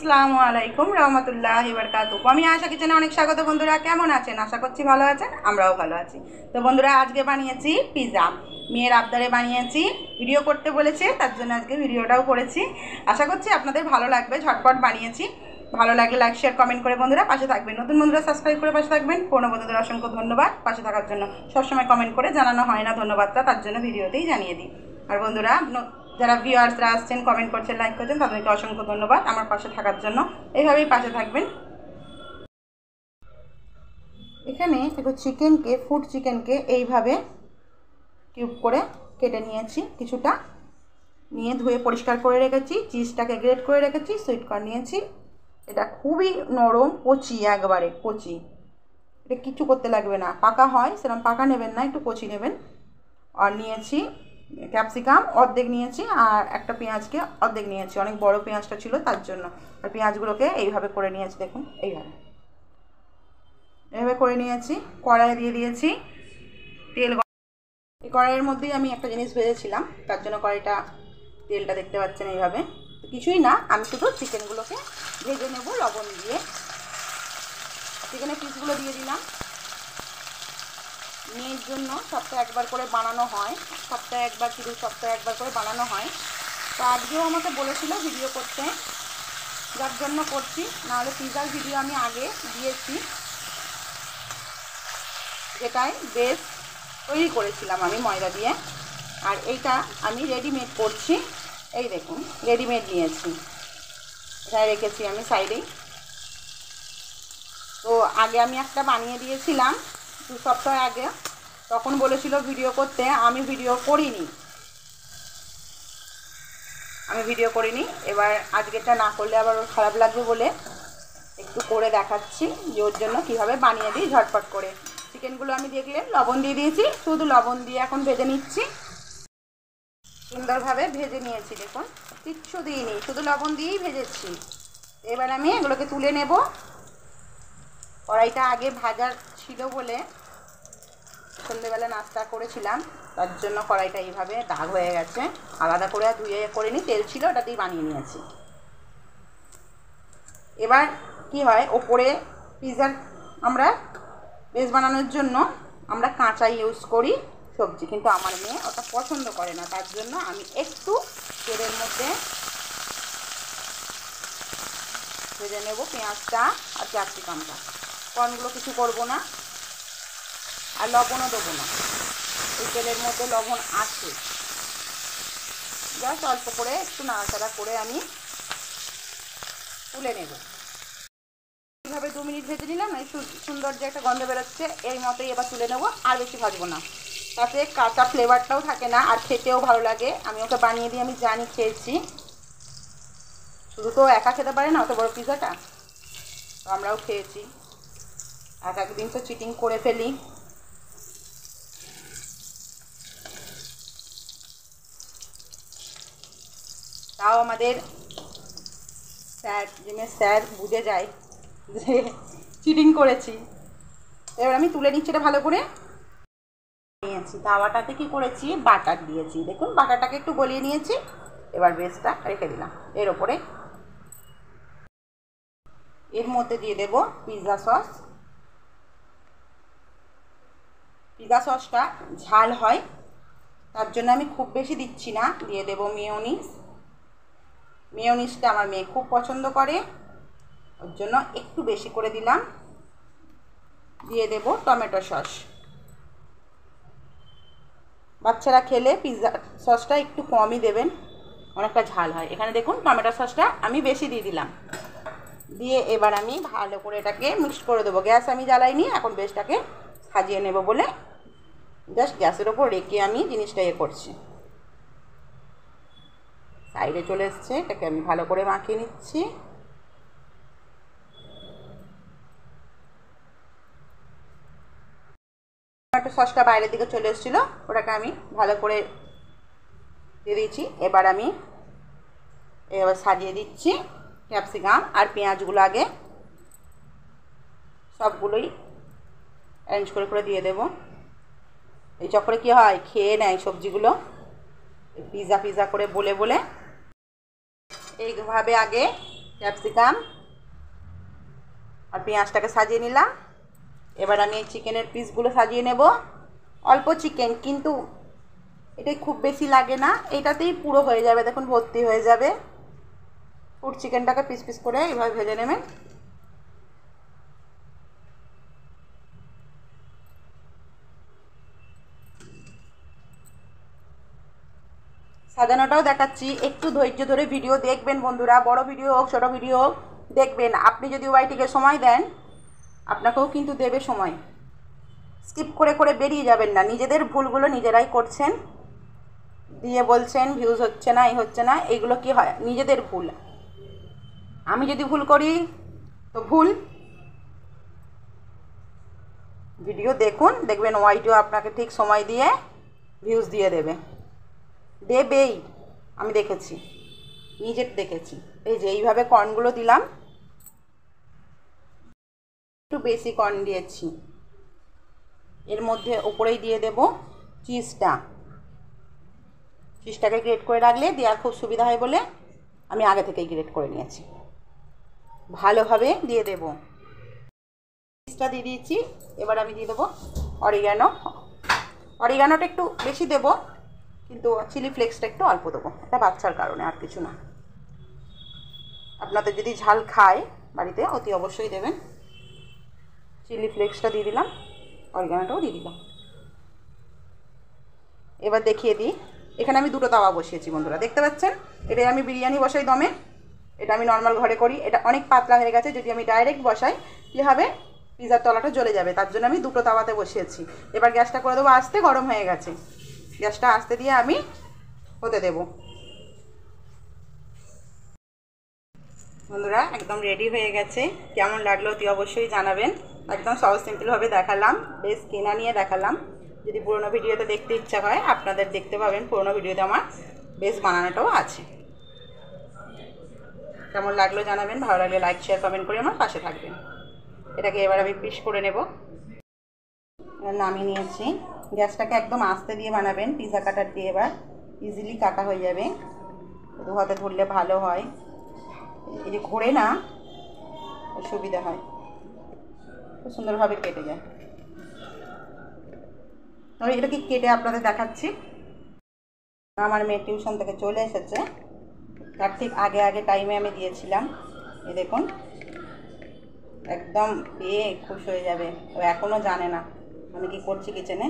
আসসালামু আলাইকুম রহমতুল্লাহি বারাকাতুহু। আমি আশা কিচেনে অনেক স্বাগত। বন্ধুরা কেমন আছেন? আশা করছি ভালো আছেন, আমরাও ভালো আছি। তো বন্ধুরা আজকে বানিয়েছি পিৎজা। মেয়ের আবদারে বানিয়েছি, ভিডিও করতে বলেছে, তার জন্য আজকে ভিডিওটাও করেছি। আশা করছি আপনাদের ভালো লাগবে। ঝটপট বানিয়েছি, ভালো লাগলে লাইক শেয়ার কমেন্ট করে বন্ধুরা পাশে থাকবেন। নতুন বন্ধুরা সাবস্ক্রাইব করে পাশে থাকবেন। পুরনো বন্ধুদের অসংখ্য ধন্যবাদ পাশে থাকার জন্য। সবসময় কমেন্ট করে জানানো হয় না ধন্যবাদটা, তার জন্য ভিডিওতেই জানিয়ে দিই। আর বন্ধুরা যারা ভিউয়ার্সরা আসছেন, কমেন্ট করছেন, লাইক করছেন, তাদেরকে অসংখ্য ধন্যবাদ আমার পাশে থাকার জন্য। এইভাবেই পাশে থাকবেন। এখানে একটু ফুড চিকেনকে এইভাবে কিউব করে কেটে নিয়েছি, কিছুটা নিয়ে ধুয়ে পরিষ্কার করে রেখেছি। চিজটাকে গ্রেট করে রেখেছি, সুইট কর্ন নিয়েছি। এটা খুবই নরম, কচি, একবারে কচি। এটা কিছু করতে লাগবে না, পাকা হয় সেরকম পাকা নেবেন না, একটু কচি নেবেন। আর নিয়েছি ক্যাপসিকাম অর্ধেক নিয়েছি, আর একটা পেঁয়াজকে অর্ধেক নিয়েছি, অনেক বড় পেঁয়াজটা ছিল তার জন্য। আর পেঁয়াজগুলোকে এইভাবে করে নিয়েছি, দেখুন এইভাবে করে নিয়েছি। কড়াইয়ে দিয়ে দিয়েছি তেল। এই কড়াইয়ের মধ্যেই আমি একটা জিনিস ভেজেছিলাম, তার জন্য কড়াইটা তেলটা দেখতে পাচ্ছেন এইভাবে। কিছুই না, আমি শুধু চিকেনগুলোকে ভেজে নেব লবণ দিয়ে। চিকেনের পিসগুলো দিয়ে দিলাম। মেয়ের জন্য সপ্তাহে একবার করে বানানো হয়, সপ্তাহে একবার কি 2 সপ্তাহে একবার করে বানানো হয়। তো আজকেও আমাকে বলেছিল ভিডিও করতে, যার জন্য করছি। নাহলে পিৎজার ভিডিও আমি আগে দিয়েছি, যেটাই বেস তৈরি করেছিলাম আমি ময়দা দিয়ে। আর এইটা আমি রেডিমেড করছি। এই দেখুন রেডিমেড নিয়েছি, এখানে রেখেছি আমি সাইডেই। তো আগে আমি একটা বানিয়ে দিয়েছিলাম 2 সপ্তাহ আগে, তখন বলেছিল ভিডিও করতে, আমি ভিডিও করিনি। এবার আজকেরটা না করলে আবার ওর খারাপ লাগবে বলে একটু করে দেখাচ্ছি যে ওর জন্য কীভাবে বানিয়ে দিই ঝটপট করে। চিকেনগুলো আমি দেখলেন লবণ দিয়ে দিয়েছি, শুধু লবণ দিয়ে এখন ভেজে নিচ্ছি। সুন্দরভাবে ভেজে নিয়েছি, দেখুন কিচ্ছু দিইনি, শুধু লবণ দিয়েই ভেজেছি। এবার আমি এগুলোকে তুলে নেব। কড়াইটা আগে ভাজা ছিল বলে, সন্ধ্যেবেলা নাস্তা করেছিলাম, তার জন্য কড়াইটা এইভাবে দাগ হয়ে গেছে। আলাদা করে আর ধুয়ে করিনি, তেল ছিল ওটা দিয়ে বানিয়ে নিয়েছি। এবার কি হয়, ওপরে পিৎজার আমরা বেস বানানোর জন্য আমরা কাঁচা ইউজ করি সবজি, কিন্তু আমার মেয়ে ওটা পছন্দ করে না, তার জন্য আমি একটু তেলের মধ্যে ভেজে নেব পেঁয়াজটা আর ক্যাপসিকামটা। কর্নগুলো কিছু করব না, আর লবণও দেবো না। এই তেলের মধ্যে লবণ আছে, জাস্ট অল্প করে একটু নাড়াচাড়া করে আমি তুলে নেব। এইভাবে 2 মিনিট ভেজে নিলাম, এই সুন্দর যে একটা গন্ধ বেরোচ্ছে, এই মতোই এবার তুলে নেব। আর বেশি ভাজবো না, তাতে কাঁচা ফ্লেভারটাও থাকে না, আর খেতেও ভালো লাগে। আমি ওকে বানিয়ে দিয়ে আমি জানি, খেয়েছি। শুধু তো একা খেতে পারে না অত বড় পিৎজাটা, তো আমরাও খেয়েছি। একদিন তো চিটিং করে ফেলি। তাও আমাদের স্যার বুঝে যায় যে চিটিং করেছি। এবার আমি তুলে নিচ্ছি এটা ভালো করে। নিয়েছি তাওয়াটাতে কি করেছি, বাটার দিয়েছি, দেখুন বাটারটাকে একটু গলিয়ে নিয়েছি। এবার বেসটা রেখে দিলাম এর ওপরে। এর মধ্যে দিয়ে দেব পিৎজা সস। পিৎজা সসটা ঝাল হয়, তার জন্য আমি খুব বেশি দিচ্ছি না। দিয়ে দেব মেয়োনিজটা আমার মেয়ে খুব পছন্দ করে, ওর জন্য একটু বেশি করে দিলাম। দিয়ে দেব টমেটো সস। বাচ্চারা খেলে পিৎজা সসটা একটু কমই দেবেন, অনেকটা ঝাল হয়। এখানে দেখুন টমেটো সসটা আমি বেশি দিয়ে দিলাম। দিয়ে এবার আমি ভালো করে এটাকে মিক্স করে দেবো। গ্যাস আমি জ্বালাইনি, এখন বেসটাকে সাজিয়ে নেব বলে জাস্ট গ্যাসের ওপর রেখে আমি জিনিসটা করছি। সাইডে চলে এসছে, এটাকে আমি ভালো করে মাখিয়ে নিচ্ছি। টমেটো সসটা বাইরের দিকে চলে এসেছিলো, ওটাকে আমি ভালো করে দিয়ে দিয়েছি। এবার আমি সাজিয়ে দিচ্ছি ক্যাপসিকাম আর পেঁয়াজগুলো। আগে সবগুলোই অ্যারেঞ্জ করে করে দিয়ে দেব। এই চক্করে কী হয়, খেয়ে নেয় সবজিগুলো পিৎজা করে বলে এইভাবে আগে ক্যাপসিকাম আর পেঁয়াজটাকে সাজিয়ে নিলাম। এবার আমি এই চিকেনের পিসগুলো সাজিয়ে নেব। অল্প চিকেন, কিন্তু এটাই খুব বেশি লাগে না, এটাতেই পুরো হয়ে যাবে, দেখুন ভর্তি হয়ে যাবে। পুরো চিকেনটাকে পিস পিস করে এভাবে ভেজে নেবেন। সাজানোটাও দেখাচ্ছি, একটু ধৈর্য ধরে ভিডিও দেখবেন বন্ধুরা, বড় ভিডিও হোক ছোটো ভিডিও হোক দেখবেন। আপনি যদি ওয়াইটিকে সময় দেন, আপনাকেও কিন্তু দেবে সময়। স্কিপ করে করে বেরিয়ে যাবেন না, নিজেদের ভুলগুলো নিজেরাই করছেন, দিয়ে বলছেন ভিউজ হচ্ছে না, এই হচ্ছে না, এইগুলো কি হয়? নিজেদের ভুল। আমি যদি ভুল করি তো ভুল। ভিডিও দেখুন, দেখবেন ওয়াইটিও আপনাকে ঠিক সময় দিয়ে ভিউজ দিয়ে দেবেই। আমি দেখেছি, নিজের দেখেছি। এই যে এইভাবে কর্নগুলো দিলাম, একটু বেশি কর্ন দিয়েছি। এর মধ্যে ওপরেই দিয়ে দেব চিজটাকে গ্রেট করে রাখলে দেওয়ার খুব সুবিধা হয় বলে আমি আগে থেকেই গ্রেট করে নিয়েছি। ভালোভাবে দিয়ে দেব। চিজটা দিয়ে দিয়েছি। এবার আমি দিয়ে দেবো অরিগানোটা একটু বেশি দেব, কিন্তু চিলি ফ্লেক্সটা একটু অল্প দেবো, এটা বাচ্চার কারণে, আর কিছু না। আপনাদের যদি ঝাল খায় বাড়িতে অতি অবশ্যই দেবেন। চিলি ফ্লেক্সটা দিয়ে দিলাম, অরিগানোটাও দিয়ে দিলাম। এবার দেখিয়ে দিই, এখানে আমি দুটো তাওয়া বসিয়েছি বন্ধুরা, দেখতে পাচ্ছেন। এটাই আমি বিরিয়ানি বসাই দমে, এটা আমি নর্মাল ঘরে করি। এটা অনেক পাতলা হয়ে গেছে, যদি আমি ডাইরেক্ট বসাই কী হবে, পিজার তলাটা জ্বলে যাবে, তার জন্য আমি দুটো তাওয়াতে বসিয়েছি। এবার গ্যাসটা করে দেবো আস্তে, গরম হয়ে গেছে। গ্যাসটা আস্তে দিয়ে আমি হতে দেব। বন্ধুরা একদম রেডি হয়ে গেছে, কেমন লাগলো অতি অবশ্যই জানাবেন। একদম সহজ সিম্পলভাবে দেখালাম, বেশ কেনা নিয়ে দেখালাম। যদি পুরোনো ভিডিওতে দেখতে ইচ্ছা হয় আপনাদের দেখতে পাবেন, পুরোনো ভিডিওতে আমার বেশ বানানোটাও আছে। কেমন লাগলো জানাবেন, ভালো লাগলে লাইক শেয়ার কমেন্ট করে আমার পাশে থাকবেন। এটাকে এবার আমি পিস করে নেব। নামিয়ে নিয়েছি। গ্যাসটাকে একদম আস্তে দিয়ে বানাবেন, পিজা কাটার দিয়ে এবার ইজিলি কাটা হয়ে যাবে, দু হাতে ধরলে ভালো হয়। এই যে ঘোরে না, সুবিধা হয়, খুব সুন্দরভাবে কেটে যায়। তবে এটাকে কেটে আপনাদের দেখাচ্ছি। আমার মেয়ে টিউশন থেকে চলে এসেছে, তার ঠিক আগে টাইমে আমি দিয়েছিলাম। এই দেখুন, একদম পেয়ে খুশ হয়ে যাবে। ও এখনও জানে না আমি কি করছি কিচেনে।